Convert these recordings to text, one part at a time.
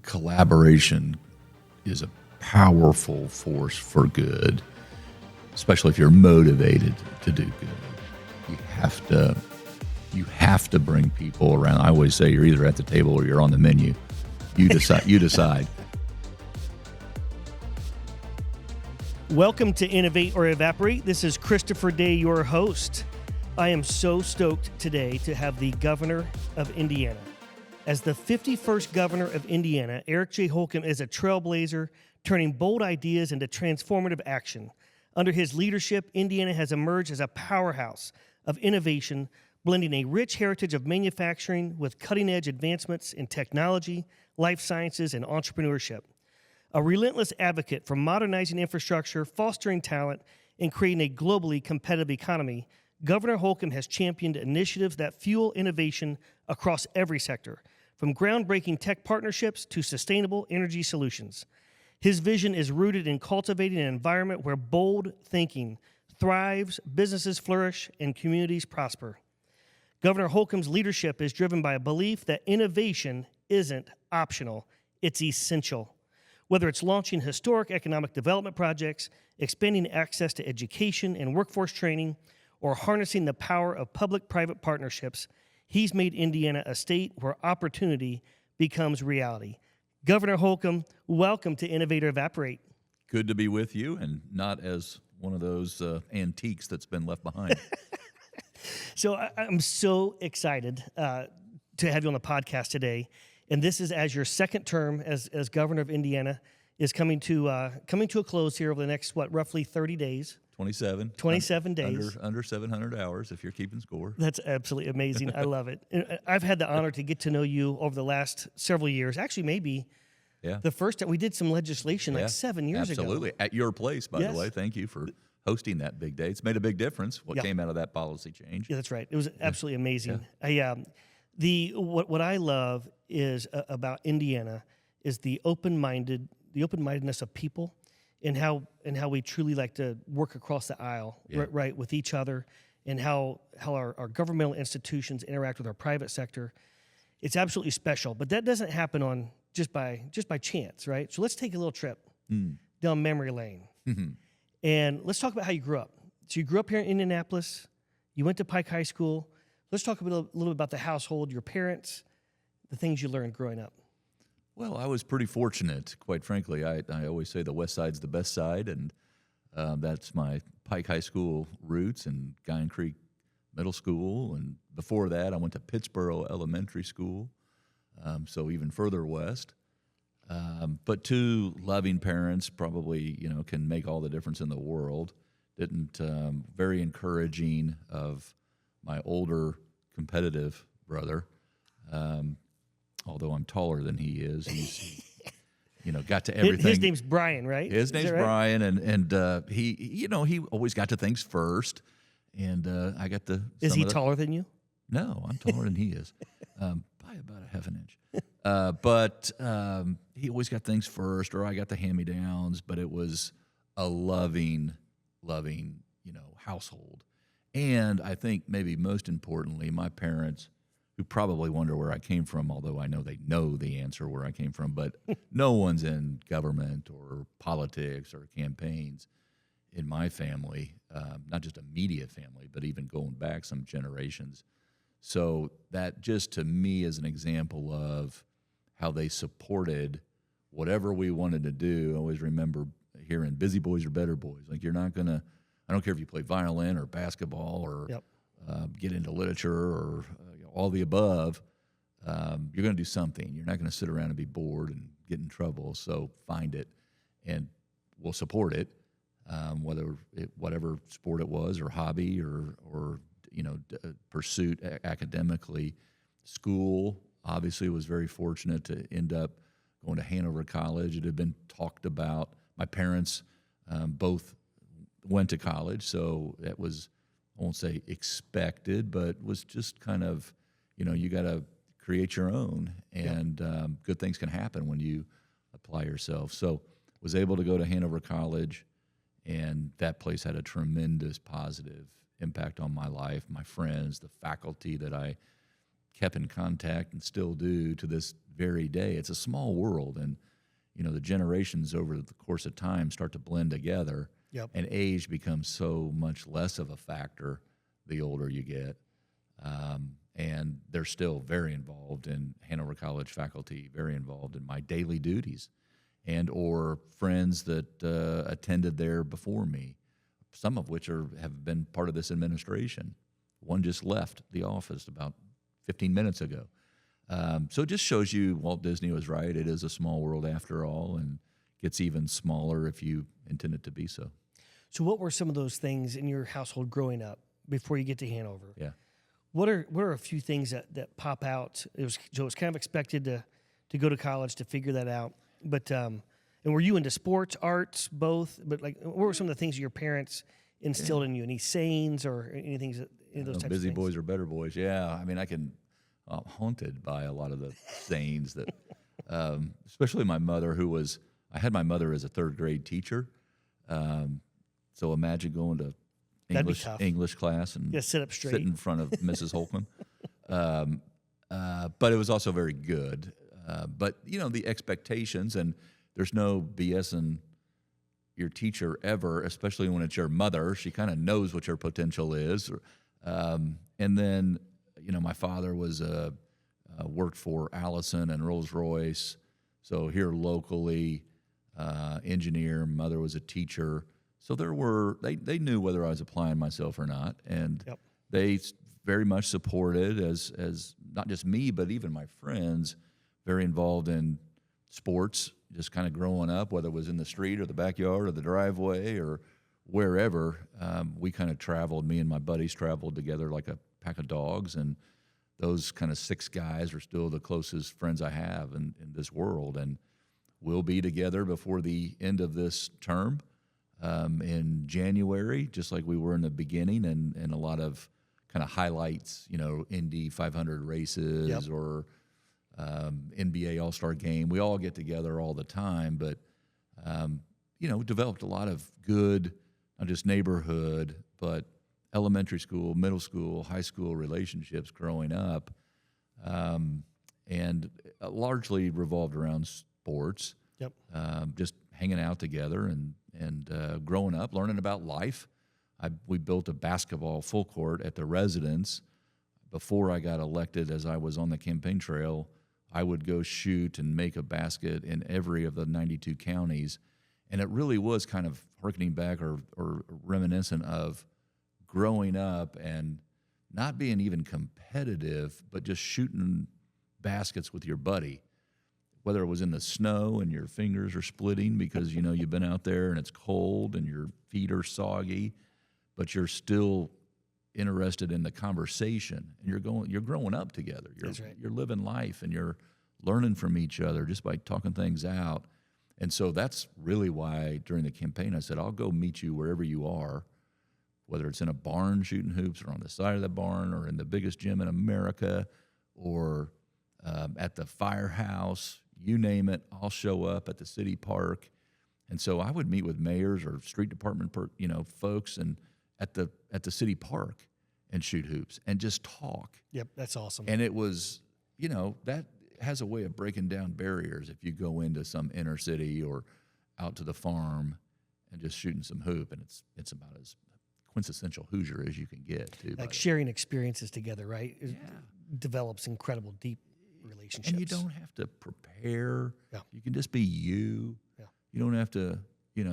collaboration is a powerful force for good, especially if you're motivated to do good. You have to bring people around. I always say you're either at the table or you're on the menu. You decide. You decide. Welcome to Innovate or Evaporate. This is Christopher Day, your host. I am so stoked today to have the governor of Indiana. As the 51st governor of Indiana, Eric J. Holcomb is a trailblazer, turning bold ideas into transformative action. Under his leadership, Indiana has emerged as a powerhouse of innovation, blending a rich heritage of manufacturing with cutting-edge advancements in technology, life sciences, and entrepreneurship. A relentless advocate for modernizing infrastructure, fostering talent, and creating a globally competitive economy, Governor Holcomb has championed initiatives that fuel innovation across every sector, from groundbreaking tech partnerships to sustainable energy solutions. His vision is rooted in cultivating an environment where bold thinking thrives, businesses flourish, and communities prosper. Governor Holcomb's leadership is driven by a belief that innovation isn't optional, it's essential. Whether it's launching historic economic development projects, expanding access to education and workforce training, or harnessing the power of public-private partnerships, he's made Indiana a state where opportunity becomes reality. Governor Holcomb, welcome to Innovate or Evaporate. Good to be with you, and not as one of those antiques that's been left behind. So I'm so excited to have you on the podcast today. And this is as your second term as governor of Indiana is coming to a close here over the next, roughly 30 days. 27 days. Under 700 hours, if you're keeping score. That's absolutely amazing. I love it. And I've had the honor to get to know you over the last several years. Actually, maybe the first time we did some legislation 7 years ago. Absolutely. At your place, by the way. Thank you for hosting that big day. It's made a big difference, what came out of that policy change. Yeah, that's right. It was absolutely amazing. What I love is about Indiana is the open-mindedness of people, and how we truly like to work across the aisle, right, with each other, and how our governmental institutions interact with our private sector. It's absolutely special, but that doesn't happen on just by chance, right? So let's take a little trip down memory lane, and let's talk about how you grew up. So you grew up here in Indianapolis. You went to Pike High School. Let's talk a little bit about the household, your parents, the things you learned growing up. Well, I was pretty fortunate, quite frankly. I always say the West Side's the best side, and that's my Pike High School roots and Guyan Creek Middle School. And before that, I went to Pittsboro Elementary School, so even further west. But two loving parents probably, can make all the difference in the world. Very encouraging of my older competitive brother. Although I'm taller than he is, he's got to everything. His name's Brian, right? His name's Brian, and he always got to things first, and I got the. Is he taller than you? No, I'm taller than he is, by about a half an inch. But he always got things first, or I got the hand-me-downs. But it was a loving, household, and I think maybe most importantly, my parents, who probably wonder where I came from, although I know they know the answer where I came from, but no one's in government or politics or campaigns in my family, not just immediate family, but even going back some generations. So that just to me is an example of how they supported whatever we wanted to do. I always remember hearing busy boys are better boys. Like you're not going to, I don't care if you play violin or basketball or get into literature or all the above, you're going to do something. You're not going to sit around and be bored and get in trouble. So find it, and we'll support it, whatever sport it was, or hobby, or pursuit academically. School obviously was very fortunate to end up going to Hanover College. It had been talked about. My parents both went to college, so that was, I won't say expected, but was just kind of, you got to create your own, and good things can happen when you apply yourself. So was able to go to Hanover College, and that place had a tremendous positive impact on my life, my friends, the faculty that I kept in contact and still do to this very day. It's a small world, and the generations over the course of time start to blend together, Yep. and age becomes so much less of a factor the older you get. And they're still very involved in Hanover College faculty, very involved in my daily duties, and or friends that attended there before me, some of which have been part of this administration. One just left the office about 15 minutes ago. So it just shows you Walt Disney was right. It is a small world after all, and gets even smaller if you intend it to be so. So what were some of those things in your household growing up before you get to Hanover? Yeah. What are a few things that pop out? It was kind of expected to go to college to figure that out. But and were you into sports, arts, both? But like, what were some of the things your parents instilled in you? Any sayings or any of those types of things? Busy boys are better boys. Yeah, I mean, I'm haunted by a lot of the sayings that, especially my mother, I had my mother as a third grade teacher. So imagine going to English class and sit up straight, sit in front of Mrs. Holcomb. But it was also very good. But the expectations, and there's no BS in your teacher ever, especially when it's your mother. She kind of knows what your potential is. And then, my father was worked for Allison and Rolls-Royce, so here locally, engineer. Mother was a teacher. So they knew whether I was applying myself or not, and Yep. they very much supported as not just me, but even my friends, very involved in sports, just kind of growing up, whether it was in the street or the backyard or the driveway or wherever. We kind of traveled, me and my buddies traveled together like a pack of dogs, and those kind of 6 guys are still the closest friends I have in this world, and we'll be together before the end of this term. In January, just like we were in the beginning, and a lot of kind of highlights, Indy 500 races. Yep. Or NBA All-Star Game. We all get together all the time, but, developed a lot of good, not just neighborhood, but elementary school, middle school, high school relationships growing up, and largely revolved around sports. Yep. Just hanging out together and growing up, learning about life. We built a basketball full court at the residence. Before I got elected, as I was on the campaign trail, I would go shoot and make a basket in every of the 92 counties. And it really was kind of harkening back or reminiscent of growing up and not being even competitive, but just shooting baskets with your buddy. Whether it was in the snow and your fingers are splitting because, you've been out there and it's cold and your feet are soggy, but you're still interested in the conversation, and you're growing up together. That's right. You're living life, and you're learning from each other just by talking things out. And so that's really why during the campaign I said, I'll go meet you wherever you are, whether it's in a barn shooting hoops or on the side of the barn or in the biggest gym in America or at the firehouse, you name it, I'll show up at the city park. And so I would meet with mayors or street department folks and at the city park and shoot hoops and just talk. Yep, that's awesome. And it was, that has a way of breaking down barriers if you go into some inner city or out to the farm and just shooting some hoop, and it's about as quintessential Hoosier as you can get, too. Like sharing experiences together, right? It develops incredible, deep relationships. And you don't have to prepare. Yeah. You can just be you. Yeah. You don't have to,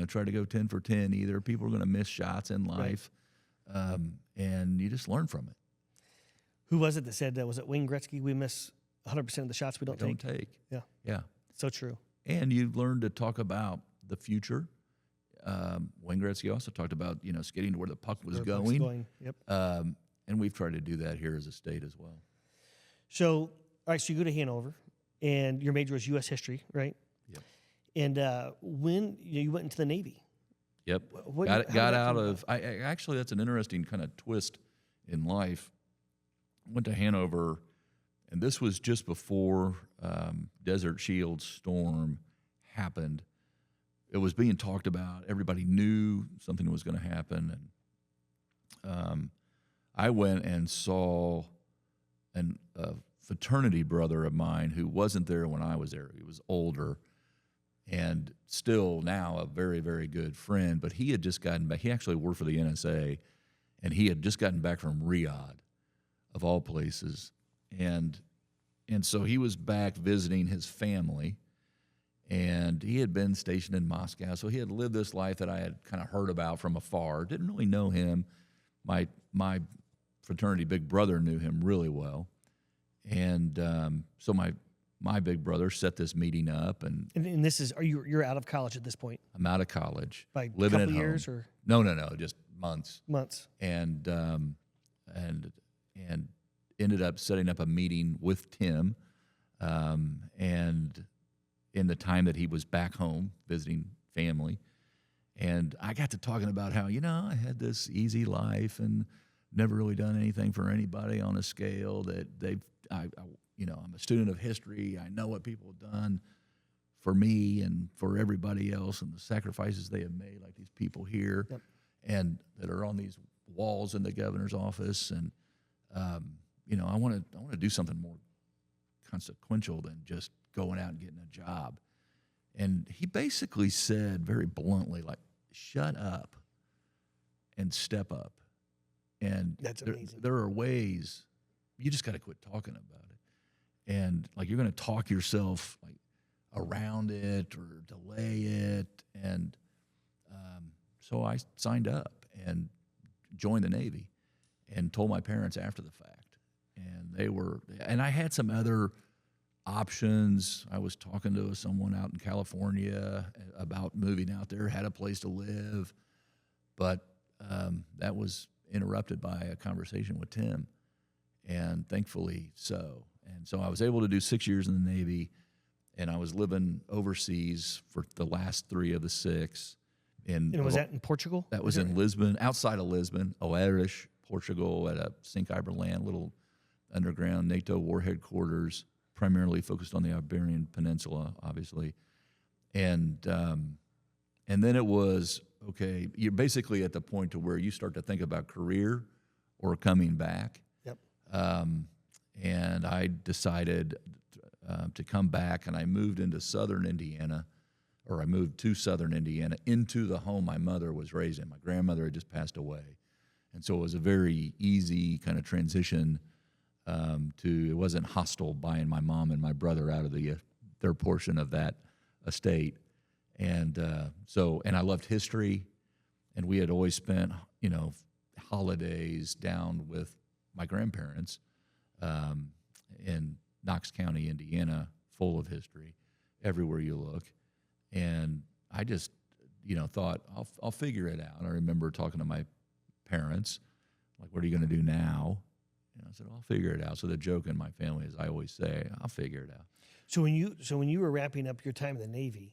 try to go 10 for 10 either. People are going to miss shots in life, right. And you just learn from it. Who was it that said that? Was it Wayne Gretzky? We miss 100% of the shots we don't take. Yeah. Yeah. So true. And you learn to talk about the future. Wayne Gretzky also talked about, skating to where the puck was going. Yep. And we've tried to do that here as a state as well. So, all right, so you go to Hanover, and your major was U.S. history, right? Yep. And when you went into the Navy. Yep. Got out of, actually, that's an interesting kind of twist in life. Went to Hanover, and this was just before Desert Shield storm happened. It was being talked about. Everybody knew something was going to happen. And I went and saw a fraternity brother of mine who wasn't there when I was there. He was older and still now a very, very good friend, but he had just gotten back. He actually worked for the NSA, and he had just gotten back from Riyadh, of all places. And so he was back visiting his family, and he had been stationed in Moscow, so he had lived this life that I had kind of heard about from afar. Didn't really know him. My fraternity big brother knew him really well. And so my big brother set this meeting up, and this is you're out of college at this point? I'm out of college, by living couple at years home. Or No, just months. And ended up setting up a meeting with Tim, and in the time that he was back home visiting family, and I got to talking about how I had this easy life and never really done anything for anybody on a scale that I'm a student of history. I know what people have done for me and for everybody else, and the sacrifices they have made, like these people here, Yep. and that are on these walls in the governor's office. And I want to do something more consequential than just going out and getting a job. And he basically said very bluntly, like, shut up and step up. And that's amazing. There are ways you just got to quit talking about it. And like, you're going to talk yourself like around it or delay it. And so I signed up and joined the Navy and told my parents after the fact. And I had some other options. I was talking to someone out in California about moving out there, had a place to live, but that was interrupted by a conversation with Tim, and thankfully so. And so I was able to do 6 years in the Navy, and I was living overseas for the last 3 of the 6. And was that in Portugal? That was in Lisbon, outside of Lisbon, Oeiras, Portugal, at a Sint Iberland, little underground NATO war headquarters, primarily focused on the Iberian Peninsula, obviously. And then it was, okay, you're basically at the point to where you start to think about career or coming back. Yep. And I decided to come back, and I moved into southern Indiana, or I moved to southern Indiana into the home my mother was raised in. My grandmother had just passed away. And so it was a very easy kind of transition it wasn't hostile buying my mom and my brother out of their portion of that estate. And and I loved history, and we had always spent, holidays down with my grandparents in Knox County, Indiana, full of history everywhere you look. And I just, thought I'll figure it out. I remember talking to my parents, like, what are you going to do now? And I said, I'll figure it out. So the joke in my family is I always say, I'll figure it out. So when you were wrapping up your time in the Navy,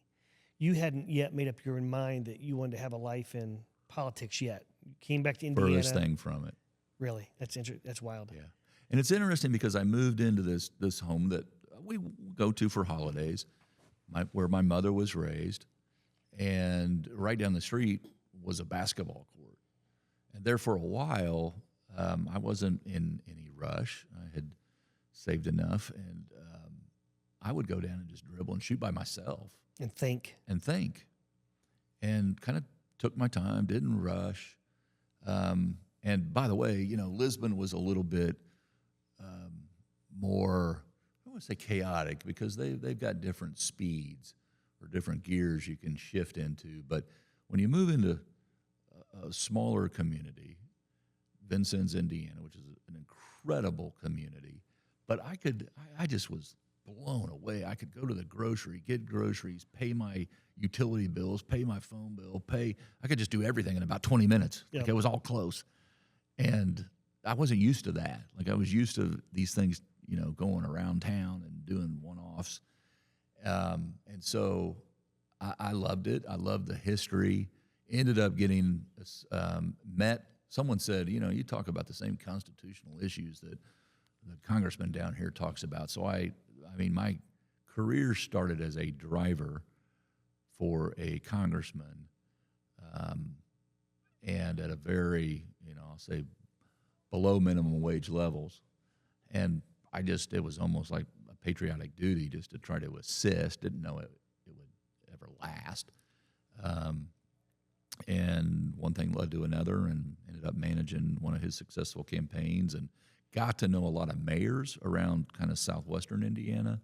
you hadn't yet made up your mind that you wanted to have a life in politics yet. You came back to Indiana. Furthest thing from it. Really? That's interesting. That's wild. Yeah. And it's interesting because I moved into this home that we go to for holidays, where my mother was raised, and right down the street was a basketball court. And there for a while, I wasn't in any rush. I had saved enough, and I would go down and just dribble and shoot by myself. And think. And kind of took my time, didn't rush. And by the way, Lisbon was a little bit more, I don't want to say chaotic, because they've got different speeds or different gears you can shift into. But when you move into a smaller community, Vincennes, Indiana, which is an incredible community, but I just was blown away. I could go to the grocery, get groceries, pay my utility bills, pay my phone bill, I could just do everything in about 20 minutes. Yep. Like, it was all close. And I wasn't used to that. Like, I was used to these things, going around town and doing one-offs. And so I loved it. I loved the history. Ended up getting met. Someone said, you talk about the same constitutional issues that the congressman down here talks about. So my career started as a driver for a congressman, and at a very, I'll say below minimum wage levels. And it was almost like a patriotic duty just to try to assist. Didn't know it would ever last. And one thing led to another, and ended up managing one of his successful campaigns, and got to know a lot of mayors around kind of southwestern Indiana,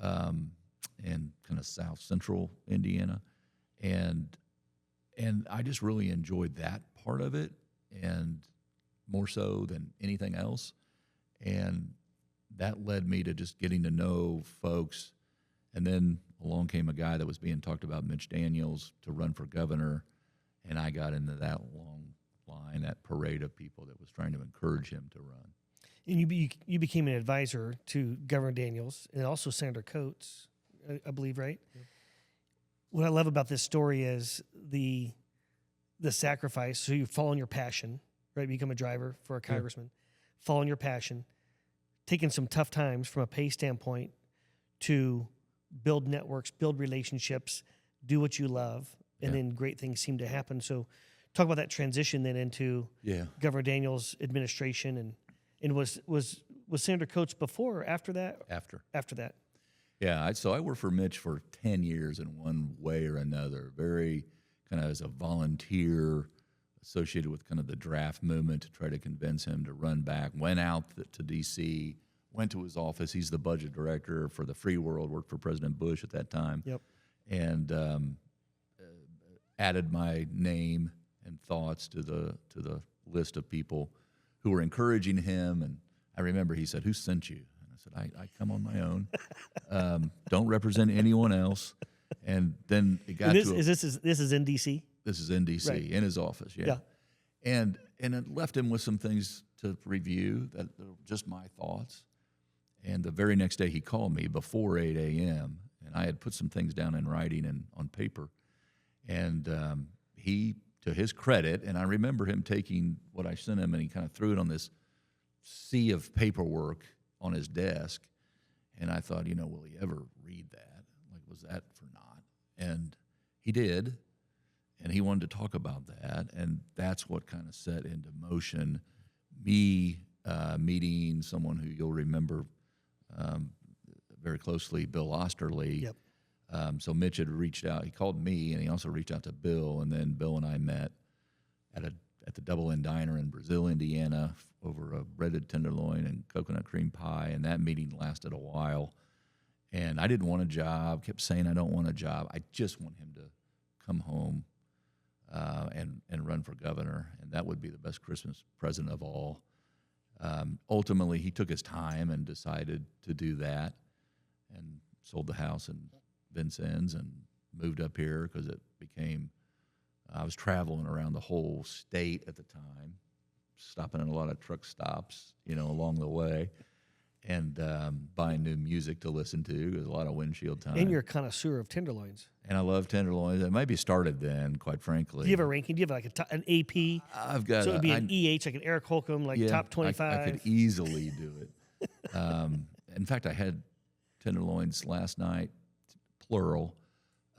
and kind of south central Indiana, and I just really enjoyed that part of it, and more so than anything else. And that led me to just getting to know folks. And then along came a guy that was being talked about, Mitch Daniels, to run for governor. And I got into that long line, that parade of people that was trying to encourage him to run. And you became an advisor to Governor Daniels and also Senator Coates, I believe, right? Yeah. What I love about this story is the sacrifice. So you follow your passion, right? Become a driver for a congressman, following your passion, taking some tough times from a pay standpoint to build networks, build relationships, do what you love, and then great things seem to happen. So talk about that transition then into Governor Daniels' administration, and was Senator Coates before or after that? After that. Yeah, so I worked for Mitch for 10 years in one way or another, very kind of as a volunteer associated with kind of the draft movement to try to convince him to run back. Went out to D.C., went to his office. He's the budget director for the free world, worked for President Bush at that time. Yep. And added my name and thoughts to the list of people who were encouraging him. And I remember he said, "Who sent you?" And I said, I come on my own. Don't represent anyone else. And then it got this is in D.C.? This is in D.C., in his office, yeah. And it left him with some things to review that were just my thoughts. And the very next day he called me before 8 a.m., and I had put some things down in writing and on paper. And he, to his credit, and I remember him taking what I sent him and he kind of threw it on this sea of paperwork on his desk. And I thought, will he ever read that? Like, was that for naught? And he did. And he wanted to talk about that, and that's what kind of set into motion me meeting someone who you'll remember very closely, Bill Osterly. Yep. So Mitch had reached out. He called me, and he also reached out to Bill, and then Bill and I met at the Double Inn Diner in Brazil, Indiana, over a breaded tenderloin and coconut cream pie, and that meeting lasted a while. And I didn't want a job, kept saying I don't want a job. I just want him to come home and run for governor, and that would be the best Christmas present of all. Ultimately, he took his time and decided to do that, and sold the house in Vincennes and moved up here because it became. I was traveling around the whole state at the time, stopping at a lot of truck stops, along the way, and buying new music to listen to. There's a lot of windshield time. And you're a connoisseur of tenderloins. And I love tenderloins. It maybe started then, quite frankly. Do you have a ranking? Do you have like an AP? I've got. So it would be an EH, like an Eric Holcomb, top 25. I could easily do it. In fact, I had tenderloins last night, plural,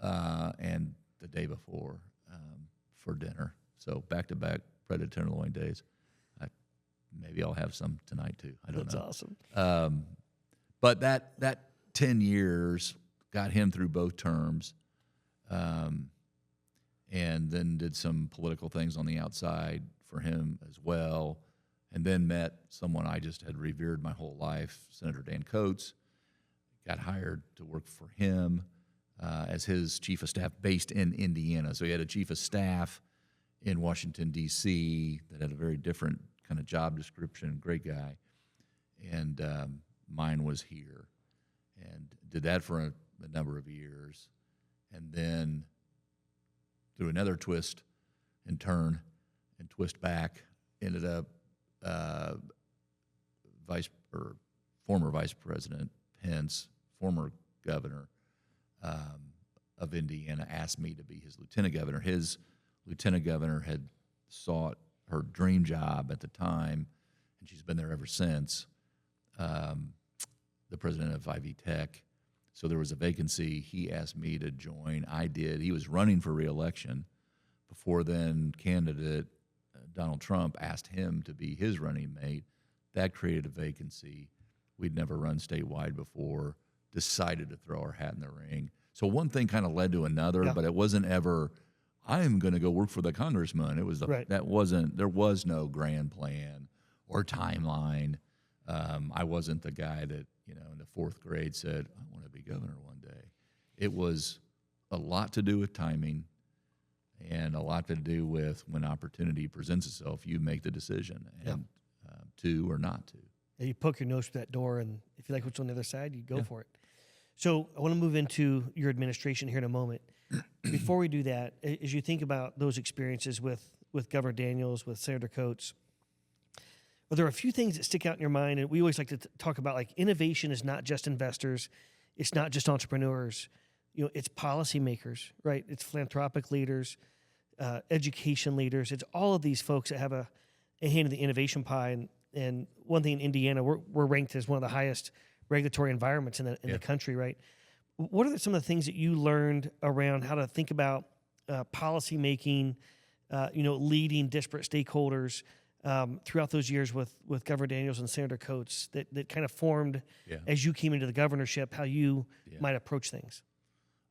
and the day before for dinner. So back-to-back breaded tenderloin days. Maybe I'll have some tonight too. I don't know. That's awesome. But that 10 years got him through both terms, and then did some political things on the outside for him as well, and then met someone I just had revered my whole life, Senator Dan Coates. Got hired to work for him as his chief of staff based in Indiana. So he had a chief of staff in Washington, D.C. that had a very different kind of job description, great guy. And mine was here. And did that for a number of years. And then through another twist and turn and twist back, ended up former Vice President Pence, former governor of Indiana, asked me to be his lieutenant governor. His lieutenant governor had sought her dream job at the time, and she's been there ever since, the president of Ivy Tech. So there was a vacancy. He asked me to join. I did. He was running for re-election. Before then, candidate Donald Trump asked him to be his running mate. That created a vacancy. We'd never run statewide before, decided to throw our hat in the ring. So one thing kind of led to another, but it wasn't ever, I'm going to go work for the congressman. It was there was no grand plan or timeline. I wasn't the guy that, in the fourth grade said, I want to be governor one day. It was a lot to do with timing and a lot to do with when opportunity presents itself, you make the decision and to or not to. Yeah, you poke your nose through that door, and if you like what's on the other side, you go for it. So I want to move into your administration here in a moment. Before we do that, as you think about those experiences with Governor Daniels, with Senator Coates, are there a few things that stick out in your mind? And we always like to talk about, like, innovation is not just investors. It's not just entrepreneurs. It's policymakers, right? It's philanthropic leaders, education leaders. It's all of these folks that have a hand in the innovation pie. And one thing in Indiana, we're ranked as one of the highest regulatory environments in the country, right? What are some of the things that you learned around how to think about policy making, leading disparate stakeholders throughout those years with Governor Daniels and Senator Coates that kind of formed as you came into the governorship, how you might approach things?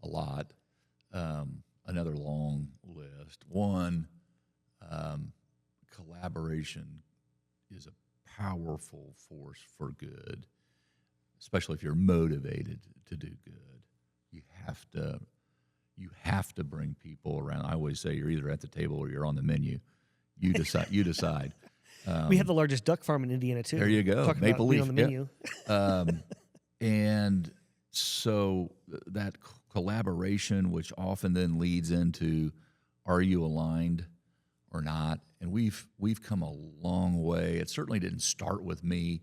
A lot. Another long list. One, collaboration is a powerful force for good, especially if you're motivated to do good. You have to bring people around. I always say you're either at the table or you're on the menu. You decide. You decide. We have the largest duck farm in Indiana too. There you go. Talking Maple about Leaf being on the menu. And so that collaboration, which often then leads into, are you aligned or not? And we've come a long way. It certainly didn't start with me,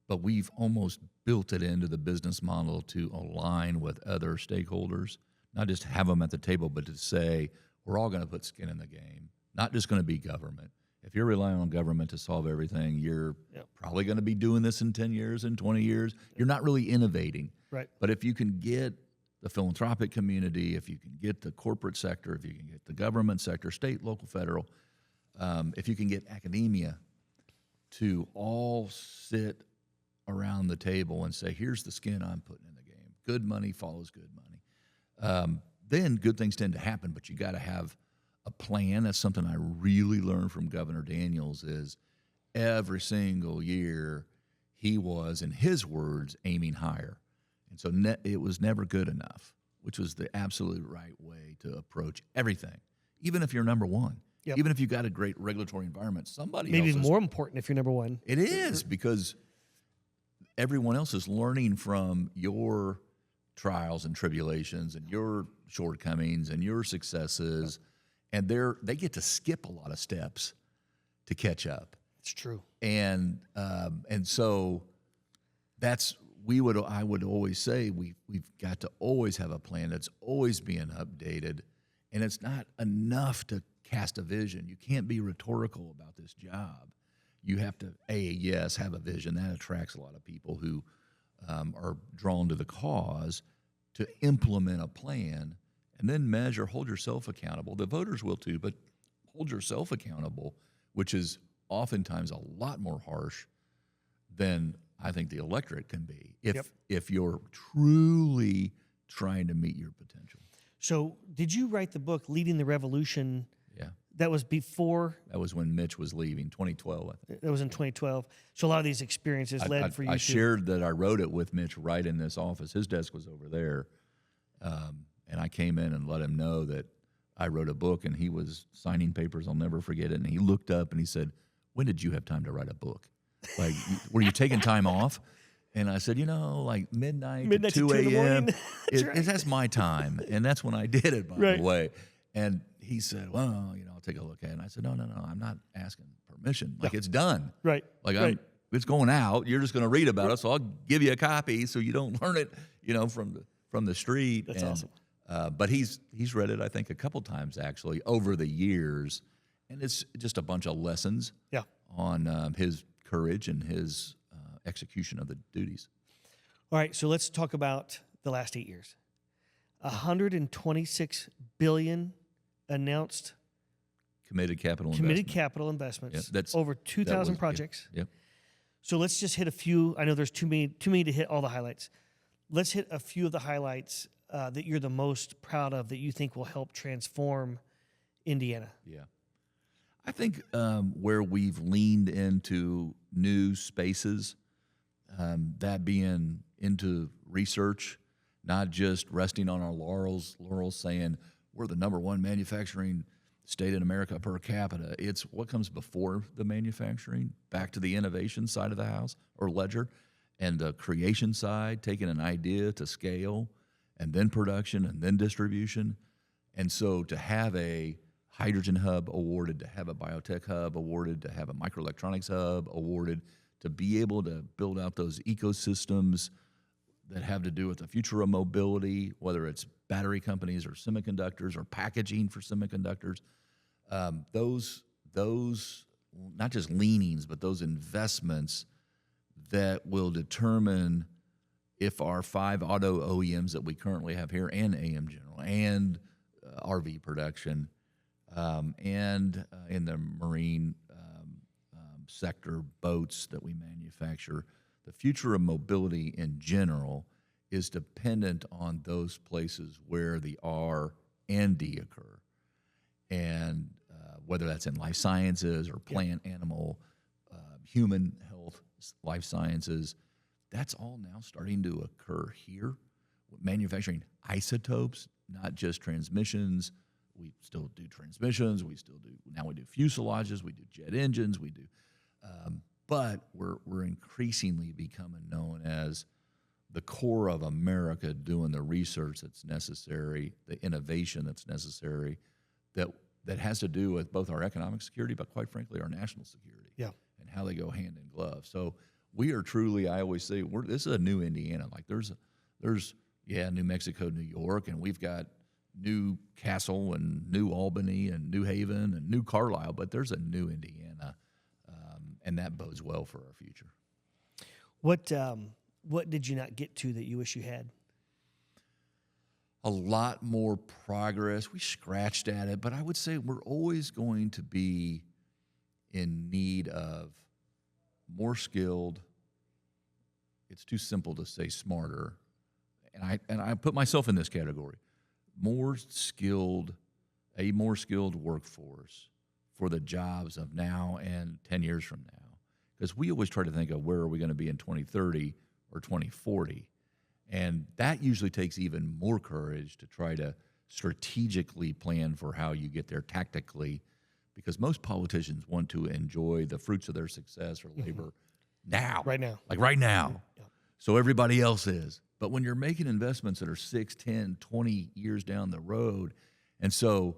but we've almost built it into the business model to align with other stakeholders, not just have them at the table, but to say, we're all going to put skin in the game, not just going to be government. If you're relying on government to solve everything, you're probably going to be doing this in 10 years, in 20 years. You're not really innovating. Right. But if you can get the philanthropic community, if you can get the corporate sector, if you can get the government sector, state, local, federal, if you can get academia to all sit around the table and say, here's the skin I'm putting in the game. Good money follows good money. Then good things tend to happen, but you got to have a plan. That's something I really learned from Governor Daniels is every single year he was, in his words, aiming higher. And so it was never good enough, which was the absolute right way to approach everything, even if you're number one. Yep. Even if you got a great regulatory environment, somebody maybe else more important if you're number one. It is, because everyone else is learning from your trials and tribulations and your shortcomings and your successes, and they get to skip a lot of steps to catch up. It's true. And so I would always say we've got to always have a plan that's always being updated, and it's not enough to cast a vision. You can't be rhetorical about this job. You have to, have a vision. That attracts a lot of people who are drawn to the cause, to implement a plan, and then measure, hold yourself accountable. The voters will too, but hold yourself accountable, which is oftentimes a lot more harsh than I think the electorate can be if you're truly trying to meet your potential. So did you write the book, Leading the Revolution? Yeah. That was before? That was when Mitch was leaving, 2012, I think. That was in 2012. So a lot of these experiences led for you I shared that I wrote it with Mitch right in this office. His desk was over there. And I came in and let him know that I wrote a book, and he was signing papers. I'll never forget it. And he looked up and he said, when did you have time to write a book? Like, were you taking time off? And I said, like midnight to 2 a.m. That's my time. And that's when I did it, by the way. And he said, well, I'll take a look at it. And I said, no, I'm not asking permission. Like, it's done. Right. Like, it's going out. You're just going to read about it. So I'll give you a copy so you don't learn it, from the street. That's awesome. But he's read it, I think, a couple times, actually, over the years. And it's just a bunch of lessons on his courage and his execution of the duties. All right, so let's talk about the last 8 years. $126 billion announced committed capital investments. Yep, that's over 2,000 projects. Yep. So let's just hit a few. I know there's too many to hit all the highlights. Let's hit a few of the highlights that you're the most proud of that you think will help transform Indiana. Yeah. I think where we've leaned into new spaces, that being into research, not just resting on our laurels saying we're the number one manufacturing state in America per capita. It's what comes before the manufacturing, back to the innovation side of the house or ledger, and the creation side, taking an idea to scale, and then production, and then distribution. And so to have a hydrogen hub awarded, to have a biotech hub awarded, to have a microelectronics hub awarded, to be able to build out those ecosystems that have to do with the future of mobility, whether it's battery companies or semiconductors or packaging for semiconductors, those not just leanings, but those investments that will determine if our 5 auto OEMs that we currently have here, and AM General, and RV production, and in the marine sector, boats that we manufacture, the future of mobility in general is dependent on those places where the R and D occur. And whether that's in life sciences or plant, animal, human health, life sciences, that's all now starting to occur here. Manufacturing isotopes, not just transmissions. We still do transmissions. We do fuselages. We do jet engines. We do, but we're increasingly becoming known as the core of America, doing the research that's necessary, the innovation that's necessary, that has to do with both our economic security, but quite frankly, our national security. Yeah. And how they go hand in glove. So we are truly, I always say, this is a new Indiana. Like there's New Mexico, New York, and we've got New Castle and New Albany and New Haven and New Carlisle, but there's a new Indiana, and that bodes well for our future. What did you not get to that you wish you had? A lot more progress. We scratched at it, but I would say we're always going to be in need of more skilled. It's too simple to say smarter, and I put myself in this category. A more skilled workforce for the jobs of now and 10 years from now. Because we always try to think of where are we going to be in 2030 or 2040. And that usually takes even more courage to try to strategically plan for how you get there tactically, because most politicians want to enjoy the fruits of their success or labor now. Right now. Like right now. Yeah. So everybody else is. But when you're making investments that are 6, 10, 20 years down the road, and so,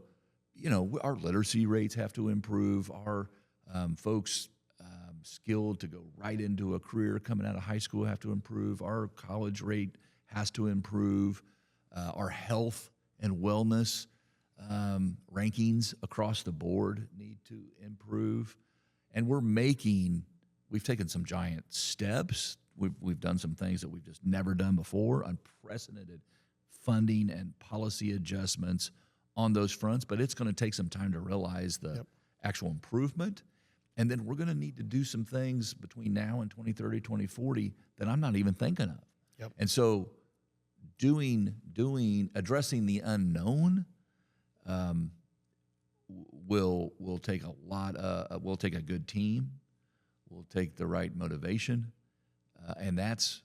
our literacy rates have to improve, our folks skilled to go right into a career coming out of high school have to improve, our college rate has to improve, our health and wellness rankings across the board need to improve. And we've taken some giant steps. We've done some things that we've just never done before, unprecedented funding and policy adjustments on those fronts, but it's going to take some time to realize the actual improvement. And then we're going to need to do some things between now and 2030, 2040 that I'm not even thinking of. Yep. And so addressing the unknown will take a lot. Will take a good team. Will take the right motivation, and that's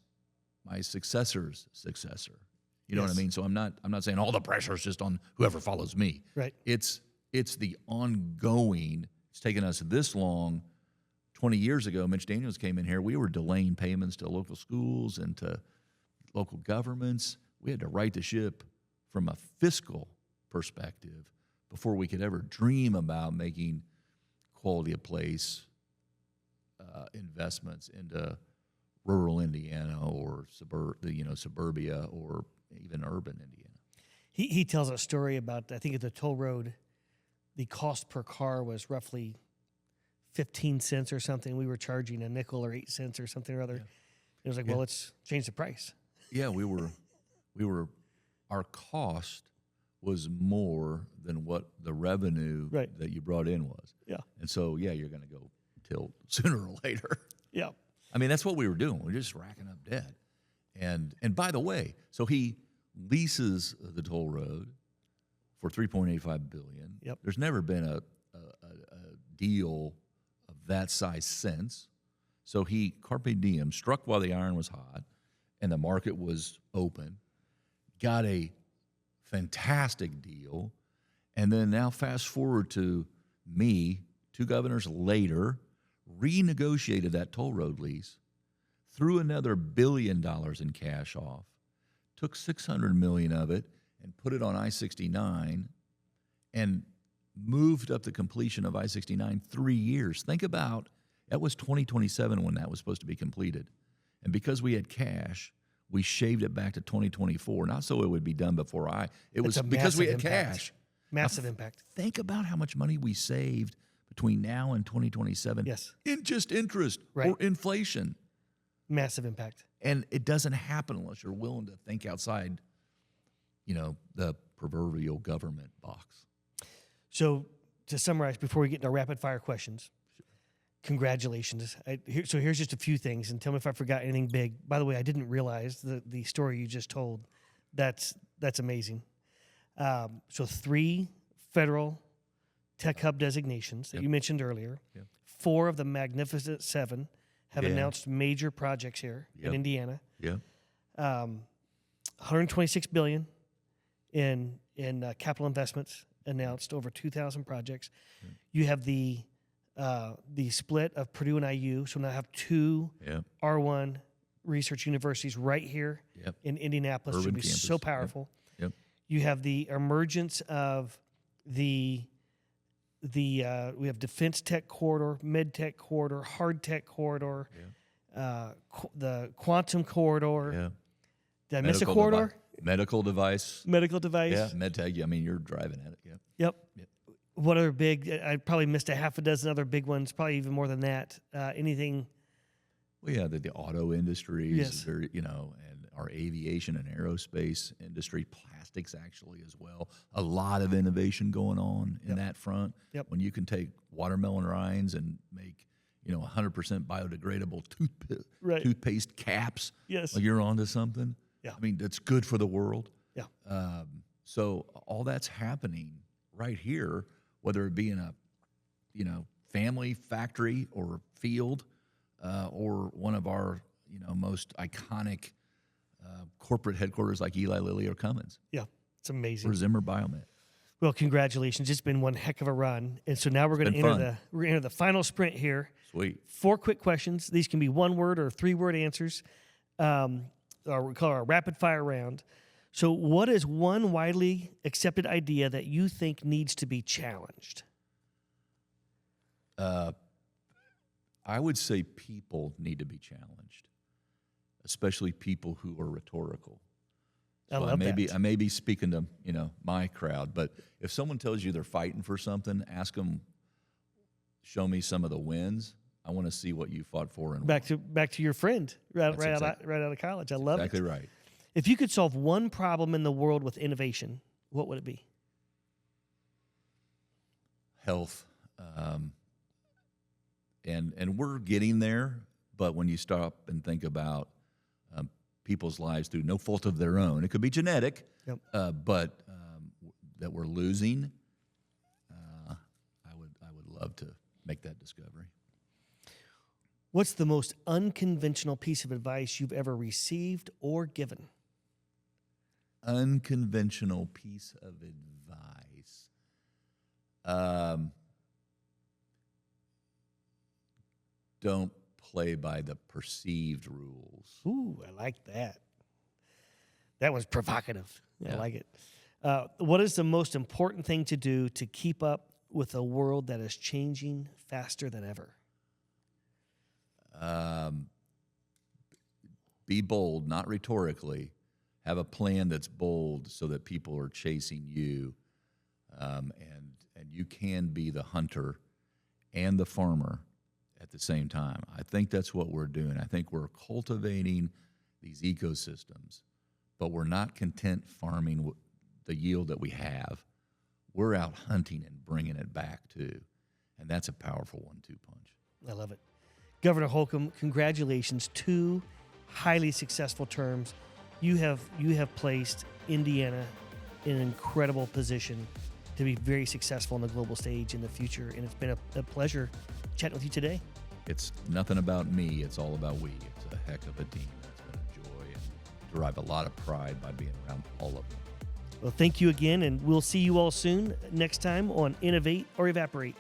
my successor's successor. You know what I mean? So I'm not saying all the pressure is just on whoever follows me. Right. It's the ongoing. It's taken us this long. 20 years ago, Mitch Daniels came in here. We were delaying payments to local schools and to local governments. We had to right the ship from a fiscal perspective before we could ever dream about making quality of place investments into rural Indiana or suburbia or even urban Indiana. He tells a story about, I think at the toll road, the cost per car was roughly 15 cents or something. We were charging a nickel or 8 cents or something or other. Yeah. It was like, well, let's change the price. Yeah, our cost was more than what the revenue that you brought in was. Yeah. And so, you're going to go tilt sooner or later. Yeah. I mean, that's what we were doing. We were just racking up debt. And by the way, so he leases the toll road for $3.85 billion. Yep. There's never been a deal of that size since. So he, carpe diem, struck while the iron was hot and the market was open, got a fantastic deal, and then now fast forward to me, 2 governors later, renegotiated that toll road lease, threw another $1 billion in cash off, took $600 million of it and put it on I-69 and moved up the completion of I-69 3 years. Think about, that was 2027 when that was supposed to be completed. And because we had cash, we shaved it back to 2024, not so it would be done before it was because we had cash. Massive impact. Think about how much money we saved between now and 2027 Yes. in just interest or inflation. Massive impact. And it doesn't happen unless you're willing to think outside, the proverbial government box. So to summarize, before we get into rapid fire questions, congratulations. So here's just a few things, and tell me if I forgot anything big. By the way, I didn't realize the story you just told. That's amazing. So 3 federal tech hub designations that you mentioned earlier. Yep. 4 of the Magnificent 7 have announced major projects here in Indiana. Yeah. $126 billion in capital investments announced, over 2,000 projects. Yep. You have the split of Purdue and IU, so now I have 2 R1 research universities right here in Indianapolis. Urban Should be campus. so powerful. Yep. You have the emergence of we have defense tech corridor, med tech corridor, hard tech corridor, the quantum corridor. Yeah. Did I miss a corridor? Medical device. Medical device. Yeah, med tech. I mean, you're driving at it. Yep. What other big? I probably missed a half a dozen other big ones, probably even more than that. Anything? Well, yeah, the auto industries, and our aviation and aerospace industry, plastics actually as well. A lot of innovation going on in that front. Yep. When you can take watermelon rinds and make 100% biodegradable toothpaste caps. Yes. Like you're onto something. Yeah. I mean, that's good for the world. Yeah. So all that's happening right here, whether it be in a family factory or field, or one of our most iconic corporate headquarters like Eli Lilly or Cummins. Yeah, it's amazing. Or Zimmer Biomet. Well, congratulations! It's been one heck of a run, and so now we're going to enter the final sprint here. Sweet. 4 quick questions. These can be 1-word or 3-word answers. Or we call it a rapid fire round. So, what is one widely accepted idea that you think needs to be challenged? I would say people need to be challenged, especially people who are rhetorical. So I may be speaking to my crowd, but if someone tells you they're fighting for something, ask them, show me some of the wins. I want to see what you fought for. And back to your friend right out of college. I love it. Exactly right. If you could solve one problem in the world with innovation, what would it be? Health. And we're getting there, but when you stop and think about people's lives through no fault of their own, it could be genetic, but that we're losing, I would love to make that discovery. What's the most unconventional piece of advice you've ever received or given? Unconventional piece of advice. Don't play by the perceived rules. Ooh, I like that. That was provocative. I like it. What is the most important thing to do to keep up with a world that is changing faster than ever? Be bold, not rhetorically. Have a plan that's bold so that people are chasing you, and you can be the hunter and the farmer at the same time. I think that's what we're doing. I think we're cultivating these ecosystems, but we're not content farming the yield that we have. We're out hunting and bringing it back too, and that's a powerful 1-2 punch. I love it. Governor Holcomb, congratulations. 2 highly successful terms. You have placed Indiana in an incredible position to be very successful on the global stage in the future. And it's been a pleasure chatting with you today. It's nothing about me. It's all about we. It's a heck of a team. It's been a joy and derive a lot of pride by being around all of them. Well, thank you again, and we'll see you all soon next time on Innovate or Evaporate.